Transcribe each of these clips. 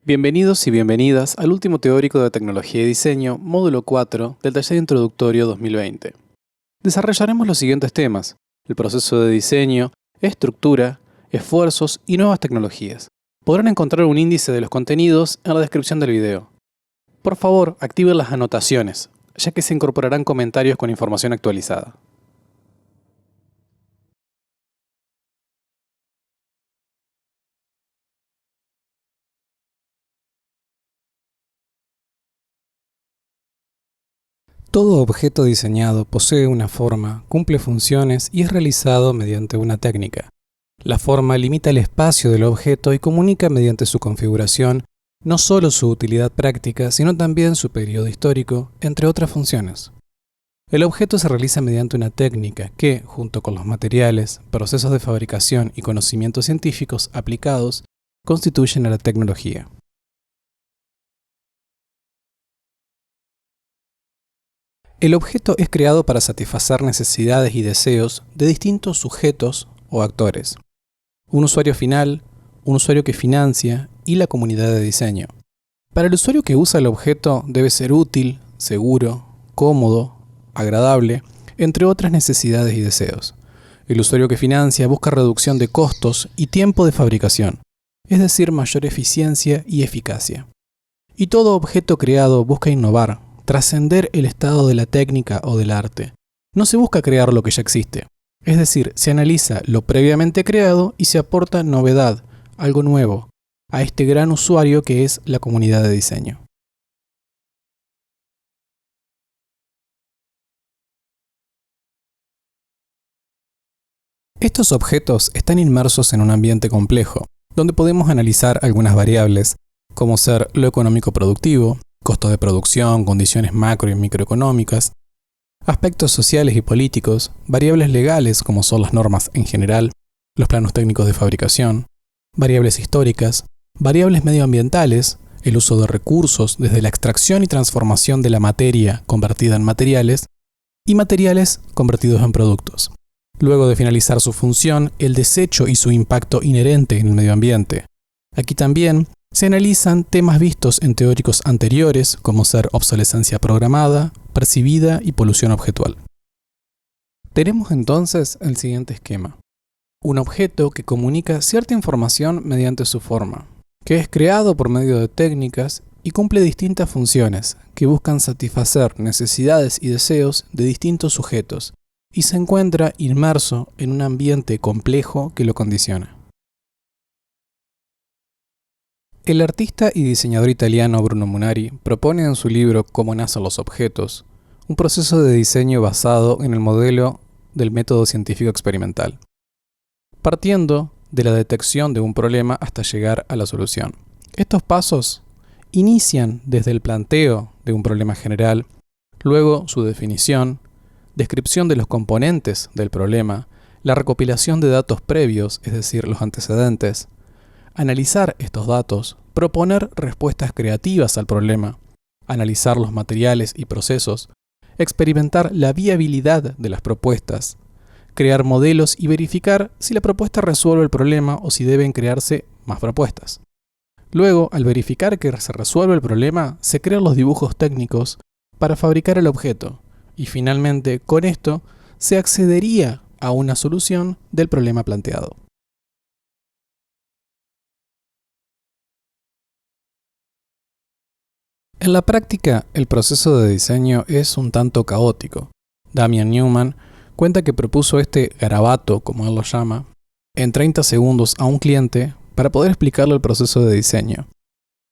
Bienvenidos y bienvenidas al último teórico de tecnología y diseño, módulo 4 del taller introductorio 2020. Desarrollaremos los siguientes temas: el proceso de diseño, estructura, esfuerzos y nuevas tecnologías. Podrán encontrar un índice de los contenidos en la descripción del video. Por favor, activen las anotaciones, ya que se incorporarán comentarios con información actualizada. Todo objeto diseñado posee una forma, cumple funciones y es realizado mediante una técnica. La forma limita el espacio del objeto y comunica mediante su configuración no solo su utilidad práctica, sino también su periodo histórico, entre otras funciones. El objeto se realiza mediante una técnica que, junto con los materiales, procesos de fabricación y conocimientos científicos aplicados, constituyen a la tecnología. El objeto es creado para satisfacer necesidades y deseos de distintos sujetos o actores: un usuario final, un usuario que financia y la comunidad de diseño. Para el usuario que usa el objeto debe ser útil, seguro, cómodo, agradable, entre otras necesidades y deseos. El usuario que financia busca reducción de costos y tiempo de fabricación, es decir, mayor eficiencia y eficacia. Y todo objeto creado busca innovar, trascender el estado de la técnica o del arte. No se busca crear lo que ya existe. Es decir, se analiza lo previamente creado y se aporta novedad, algo nuevo, a este gran usuario que es la comunidad de diseño. Estos objetos están inmersos en un ambiente complejo, donde podemos analizar algunas variables, como ser lo económico productivo, costo de producción, condiciones macro y microeconómicas, aspectos sociales y políticos, variables legales como son las normas en general, los planos técnicos de fabricación, variables históricas, variables medioambientales, el uso de recursos desde la extracción y transformación de la materia convertida en materiales, y materiales convertidos en productos. Luego de finalizar su función, el desecho y su impacto inherente en el medio ambiente. Aquí también se analizan temas vistos en teóricos anteriores, como ser obsolescencia programada, percibida y polución objetual. Tenemos entonces el siguiente esquema: un objeto que comunica cierta información mediante su forma, que es creado por medio de técnicas y cumple distintas funciones que buscan satisfacer necesidades y deseos de distintos sujetos, y se encuentra inmerso en un ambiente complejo que lo condiciona. El artista y diseñador italiano Bruno Munari propone en su libro Cómo nacen los objetos un proceso de diseño basado en el modelo del método científico experimental, partiendo de la detección de un problema hasta llegar a la solución. Estos pasos inician desde el planteo de un problema general, luego su definición, descripción de los componentes del problema, la recopilación de datos previos, es decir, los antecedentes, analizar estos datos, proponer respuestas creativas al problema, analizar los materiales y procesos, experimentar la viabilidad de las propuestas, crear modelos y verificar si la propuesta resuelve el problema o si deben crearse más propuestas. Luego, al verificar que se resuelve el problema, se crean los dibujos técnicos para fabricar el objeto y finalmente, con esto, se accedería a una solución del problema planteado. En la práctica, el proceso de diseño es un tanto caótico. Damian Newman cuenta que propuso este garabato, como él lo llama, en 30 segundos a un cliente para poder explicarle el proceso de diseño,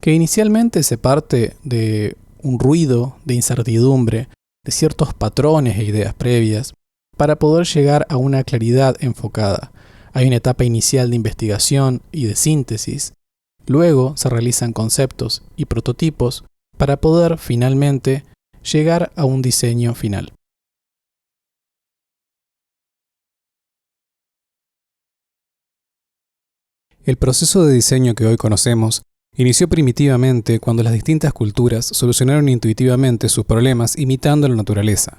que inicialmente se parte de un ruido, de incertidumbre, de ciertos patrones e ideas previas, para poder llegar a una claridad enfocada. Hay una etapa inicial de investigación y de síntesis, luego se realizan conceptos y prototipos, para poder finalmente llegar a un diseño final. El proceso de diseño que hoy conocemos inició primitivamente cuando las distintas culturas solucionaron intuitivamente sus problemas imitando la naturaleza.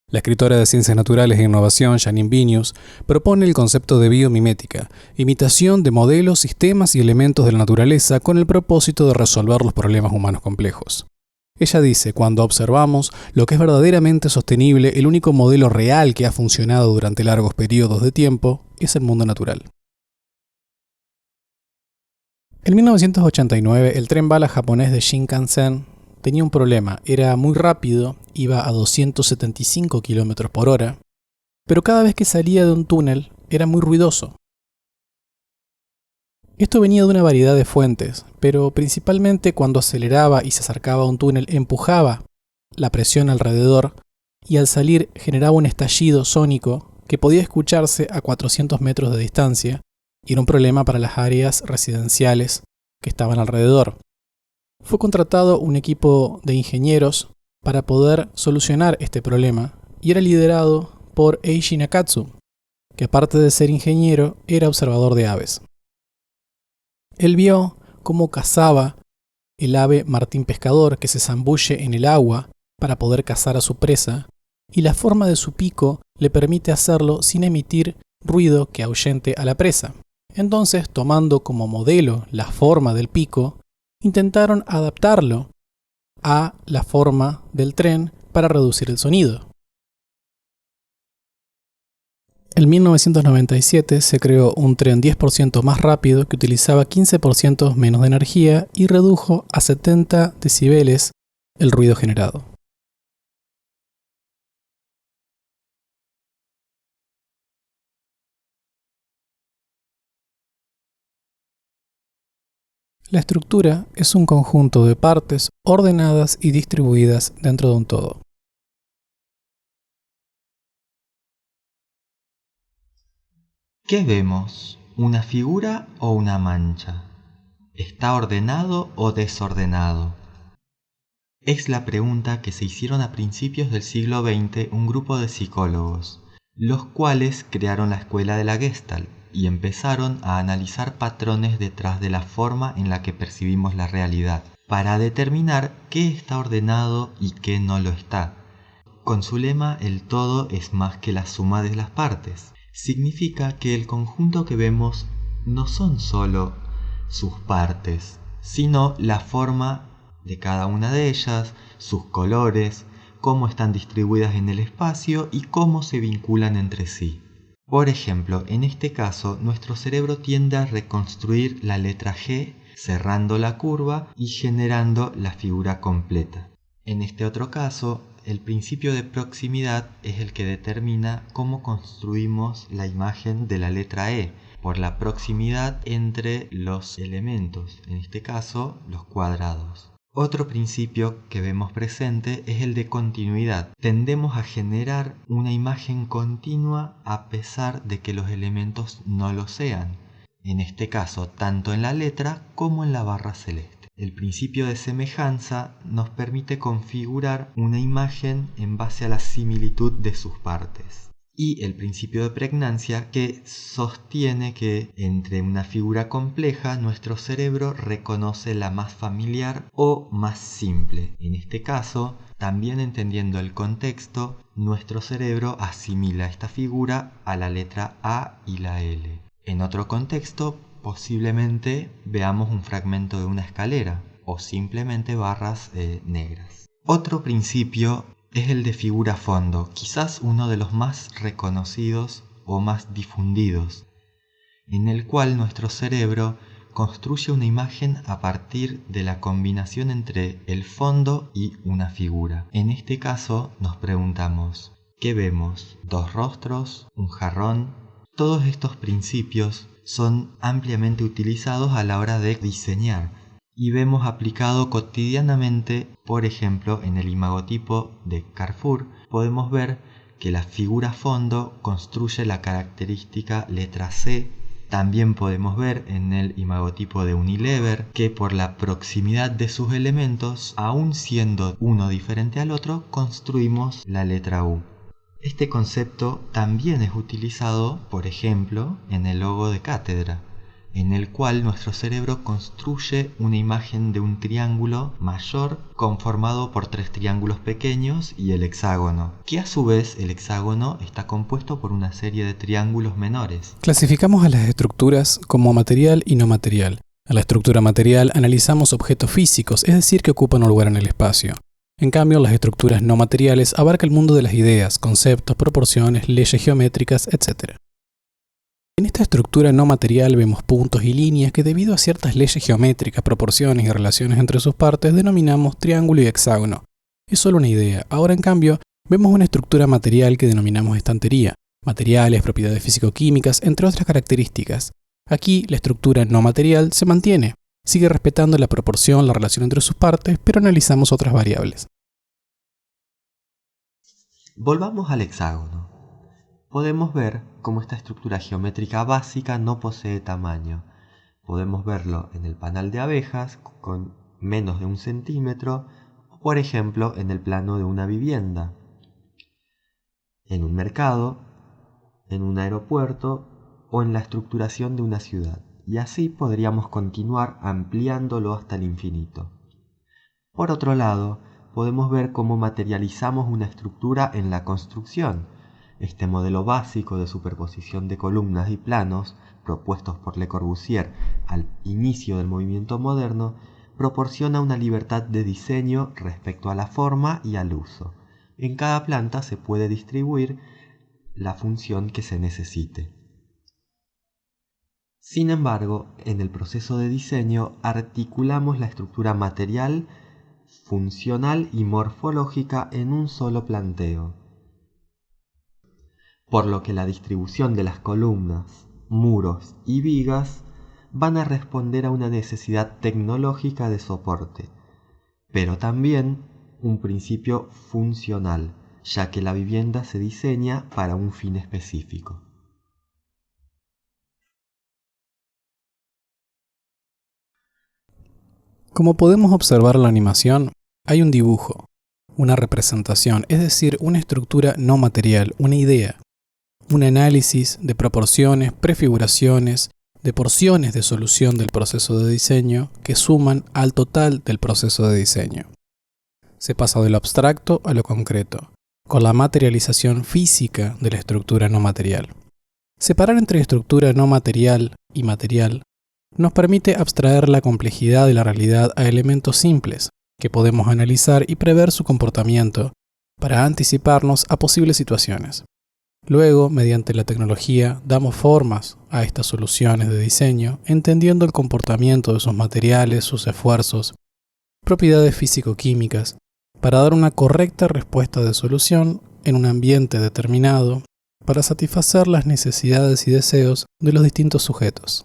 La escritora de Ciencias Naturales e Innovación, Janine Benyus, propone el concepto de biomimética, imitación de modelos, sistemas y elementos de la naturaleza con el propósito de resolver los problemas humanos complejos. Ella dice, cuando observamos lo que es verdaderamente sostenible, el único modelo real que ha funcionado durante largos periodos de tiempo es el mundo natural. En 1989, el tren bala japonés de Shinkansen tenía un problema. Era muy rápido, iba a 275 km por hora, pero cada vez que salía de un túnel era muy ruidoso. Esto venía de una variedad de fuentes, pero principalmente cuando aceleraba y se acercaba a un túnel empujaba la presión alrededor y al salir generaba un estallido sónico que podía escucharse a 400 metros de distancia y era un problema para las áreas residenciales que estaban alrededor. Fue contratado un equipo de ingenieros para poder solucionar este problema y era liderado por Eiji Nakatsu, que aparte de ser ingeniero era observador de aves. Él vio cómo cazaba el ave martín pescador que se zambulle en el agua para poder cazar a su presa y la forma de su pico le permite hacerlo sin emitir ruido que ahuyente a la presa. Entonces, tomando como modelo la forma del pico, intentaron adaptarlo a la forma del tren para reducir el sonido. En 1997 se creó un tren 10% más rápido que utilizaba 15% menos de energía y redujo a 70 decibeles el ruido generado. La estructura es un conjunto de partes ordenadas y distribuidas dentro de un todo. ¿Qué vemos? ¿Una figura o una mancha? ¿Está ordenado o desordenado? Es la pregunta que se hicieron a principios del siglo XX un grupo de psicólogos, los cuales crearon la escuela de la Gestalt y empezaron a analizar patrones detrás de la forma en la que percibimos la realidad, para determinar qué está ordenado y qué no lo está. Con su lema, el todo es más que la suma de las partes. Significa que el conjunto que vemos no son solo sus partes, sino la forma de cada una de ellas, sus colores, cómo están distribuidas en el espacio y cómo se vinculan entre sí. Por ejemplo, en este caso, nuestro cerebro tiende a reconstruir la letra G cerrando la curva y generando la figura completa. En este otro caso, el principio de proximidad es el que determina cómo construimos la imagen de la letra E, por la proximidad entre los elementos, en este caso los cuadrados. Otro principio que vemos presente es el de continuidad. Tendemos a generar una imagen continua a pesar de que los elementos no lo sean, en este caso tanto en la letra como en la barra celeste. El principio de semejanza nos permite configurar una imagen en base a la similitud de sus partes. Y el principio de pregnancia que sostiene que entre una figura compleja nuestro cerebro reconoce la más familiar o más simple. En este caso, también entendiendo el contexto, nuestro cerebro asimila esta figura a la letra A y la L. En otro contexto, posiblemente veamos un fragmento de una escalera o simplemente barras negras. Otro principio es el de figura-fondo, quizás uno de los más reconocidos o más difundidos, en el cual nuestro cerebro construye una imagen a partir de la combinación entre el fondo y una figura. En este caso nos preguntamos, ¿qué vemos? ¿Dos rostros? ¿Un jarrón? Todos estos principios son ampliamente utilizados a la hora de diseñar y vemos aplicado cotidianamente, por ejemplo, en el imagotipo de Carrefour, podemos ver que la figura fondo construye la característica letra C. También podemos ver en el imagotipo de Unilever que por la proximidad de sus elementos, aun siendo uno diferente al otro, construimos la letra U. Este concepto también es utilizado, por ejemplo, en el logo de cátedra, en el cual nuestro cerebro construye una imagen de un triángulo mayor conformado por 3 triángulos pequeños y el hexágono, que a su vez el hexágono está compuesto por una serie de triángulos menores. Clasificamos a las estructuras como material y no material. A la estructura material analizamos objetos físicos, es decir, que ocupan un lugar en el espacio. En cambio, las estructuras no materiales abarcan el mundo de las ideas, conceptos, proporciones, leyes geométricas, etc. En esta estructura no material vemos puntos y líneas que debido a ciertas leyes geométricas, proporciones y relaciones entre sus partes denominamos triángulo y hexágono. Es solo una idea. Ahora en cambio vemos una estructura material que denominamos estantería, materiales, propiedades físico-químicas, entre otras características. Aquí la estructura no material se mantiene, sigue respetando la proporción, la relación entre sus partes, pero analizamos otras variables. Volvamos al hexágono. Podemos ver cómo esta estructura geométrica básica no posee tamaño. Podemos verlo en el panal de abejas con menos de 1 centímetro, o por ejemplo en el plano de una vivienda, en un mercado, en un aeropuerto o en la estructuración de una ciudad. Y así podríamos continuar ampliándolo hasta el infinito. Por otro lado, podemos ver cómo materializamos una estructura en la construcción. Este modelo básico de superposición de columnas y planos, propuestos por Le Corbusier al inicio del movimiento moderno, proporciona una libertad de diseño respecto a la forma y al uso. En cada planta se puede distribuir la función que se necesite. Sin embargo, en el proceso de diseño articulamos la estructura material, funcional y morfológica en un solo planteo, por lo que la distribución de las columnas, muros y vigas van a responder a una necesidad tecnológica de soporte, pero también un principio funcional, ya que la vivienda se diseña para un fin específico. Como podemos observar en la animación, hay un dibujo, una representación, es decir, una estructura no material, una idea, un análisis de proporciones, prefiguraciones, de porciones de solución del proceso de diseño que suman al total del proceso de diseño. Se pasa de lo abstracto a lo concreto, con la materialización física de la estructura no material. Separar entre estructura no material y material nos permite abstraer la complejidad de la realidad a elementos simples que podemos analizar y prever su comportamiento para anticiparnos a posibles situaciones. Luego, mediante la tecnología, damos formas a estas soluciones de diseño, entendiendo el comportamiento de sus materiales, sus esfuerzos, propiedades físico-químicas, para dar una correcta respuesta de solución en un ambiente determinado para satisfacer las necesidades y deseos de los distintos sujetos.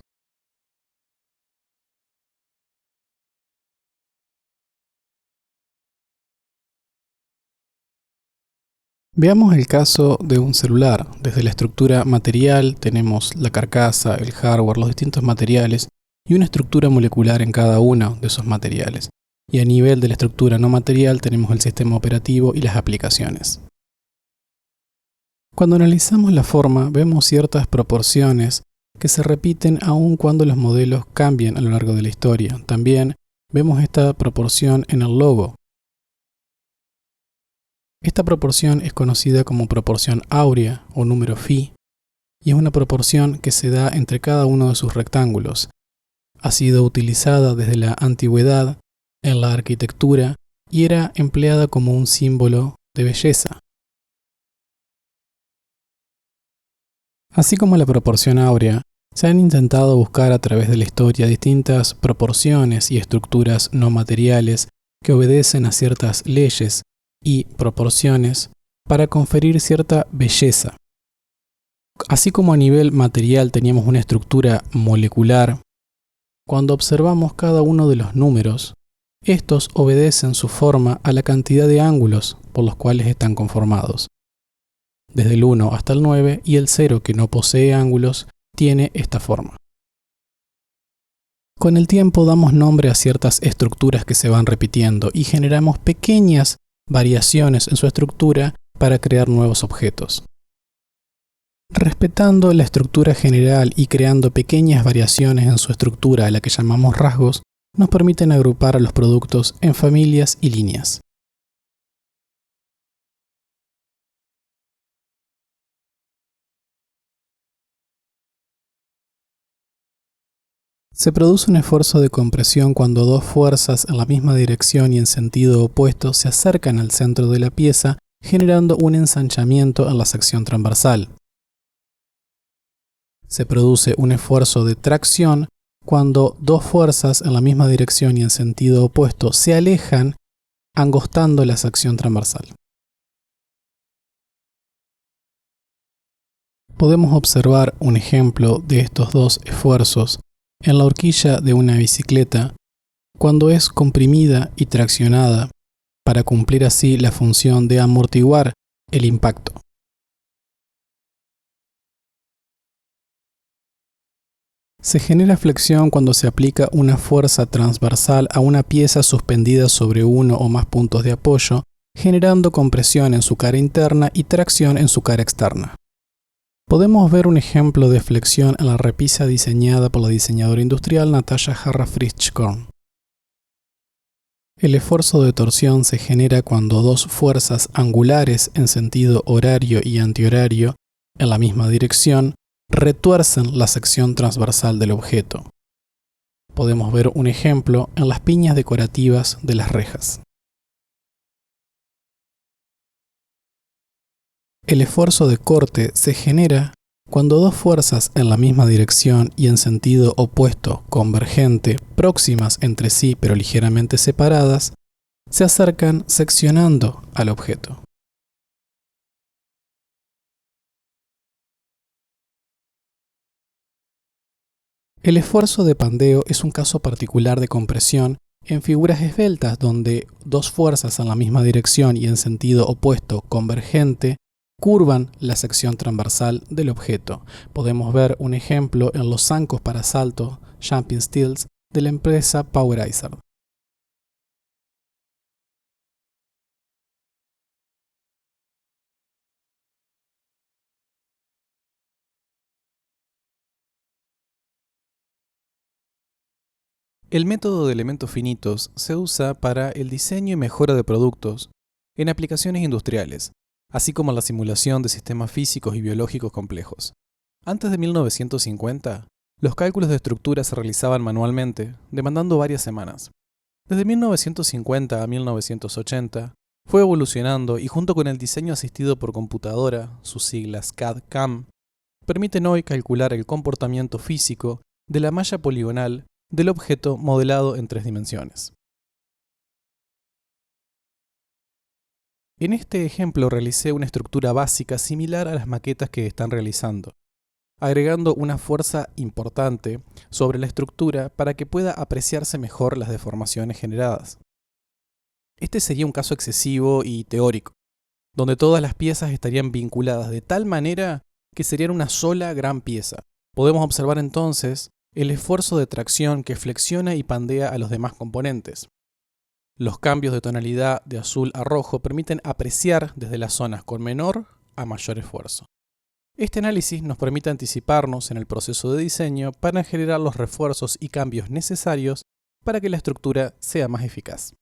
Veamos el caso de un celular. Desde la estructura material tenemos la carcasa, el hardware, los distintos materiales y una estructura molecular en cada uno de esos materiales. Y a nivel de la estructura no material tenemos el sistema operativo y las aplicaciones. Cuando analizamos la forma vemos ciertas proporciones que se repiten aun cuando los modelos cambian a lo largo de la historia. También vemos esta proporción en el logo. Esta proporción es conocida como proporción áurea o número phi y es una proporción que se da entre cada uno de sus rectángulos. Ha sido utilizada desde la antigüedad en la arquitectura y era empleada como un símbolo de belleza. Así como la proporción áurea, se han intentado buscar a través de la historia distintas proporciones y estructuras no materiales que obedecen a ciertas leyes y proporciones para conferir cierta belleza. Así como a nivel material teníamos una estructura molecular, cuando observamos cada uno de los números, estos obedecen su forma a la cantidad de ángulos por los cuales están conformados. Desde el 1 hasta el 9 y el 0 que no posee ángulos tiene esta forma. Con el tiempo damos nombre a ciertas estructuras que se van repitiendo y generamos pequeñas variaciones en su estructura para crear nuevos objetos. Respetando la estructura general y creando pequeñas variaciones en su estructura a la que llamamos rasgos, nos permiten agrupar a los productos en familias y líneas. Se produce un esfuerzo de compresión cuando dos fuerzas en la misma dirección y en sentido opuesto se acercan al centro de la pieza, generando un ensanchamiento en la sección transversal. Se produce un esfuerzo de tracción cuando dos fuerzas en la misma dirección y en sentido opuesto se alejan, angostando la sección transversal. Podemos observar un ejemplo de estos dos esfuerzos en la horquilla de una bicicleta cuando es comprimida y traccionada para cumplir así la función de amortiguar el impacto. Se genera flexión cuando se aplica una fuerza transversal a una pieza suspendida sobre uno o más puntos de apoyo, generando compresión en su cara interna y tracción en su cara externa. Podemos ver un ejemplo de flexión en la repisa diseñada por la diseñadora industrial Natasha Harrah-Fritsch-Korn. El esfuerzo de torsión se genera cuando dos fuerzas angulares en sentido horario y antihorario, en la misma dirección, retuercen la sección transversal del objeto. Podemos ver un ejemplo en las piñas decorativas de las rejas. El esfuerzo de corte se genera cuando dos fuerzas en la misma dirección y en sentido opuesto convergente, próximas entre sí pero ligeramente separadas, se acercan seccionando al objeto. El esfuerzo de pandeo es un caso particular de compresión en figuras esbeltas donde dos fuerzas en la misma dirección y en sentido opuesto convergente curvan la sección transversal del objeto. Podemos ver un ejemplo en los zancos para salto Jumping Steels de la empresa Powerizer. El método de elementos finitos se usa para el diseño y mejora de productos en aplicaciones industriales, así como la simulación de sistemas físicos y biológicos complejos. Antes de 1950, los cálculos de estructura se realizaban manualmente, demandando varias semanas. Desde 1950 a 1980, fue evolucionando y junto con el diseño asistido por computadora, sus siglas CAD/CAM, permiten hoy calcular el comportamiento físico de la malla poligonal del objeto modelado en 3 dimensiones. En este ejemplo realicé una estructura básica similar a las maquetas que están realizando, agregando una fuerza importante sobre la estructura para que pueda apreciarse mejor las deformaciones generadas. Este sería un caso excesivo y teórico, donde todas las piezas estarían vinculadas de tal manera que serían una sola gran pieza. Podemos observar entonces el esfuerzo de tracción que flexiona y pandea a los demás componentes. Los cambios de tonalidad de azul a rojo permiten apreciar desde las zonas con menor a mayor esfuerzo. Este análisis nos permite anticiparnos en el proceso de diseño para generar los refuerzos y cambios necesarios para que la estructura sea más eficaz.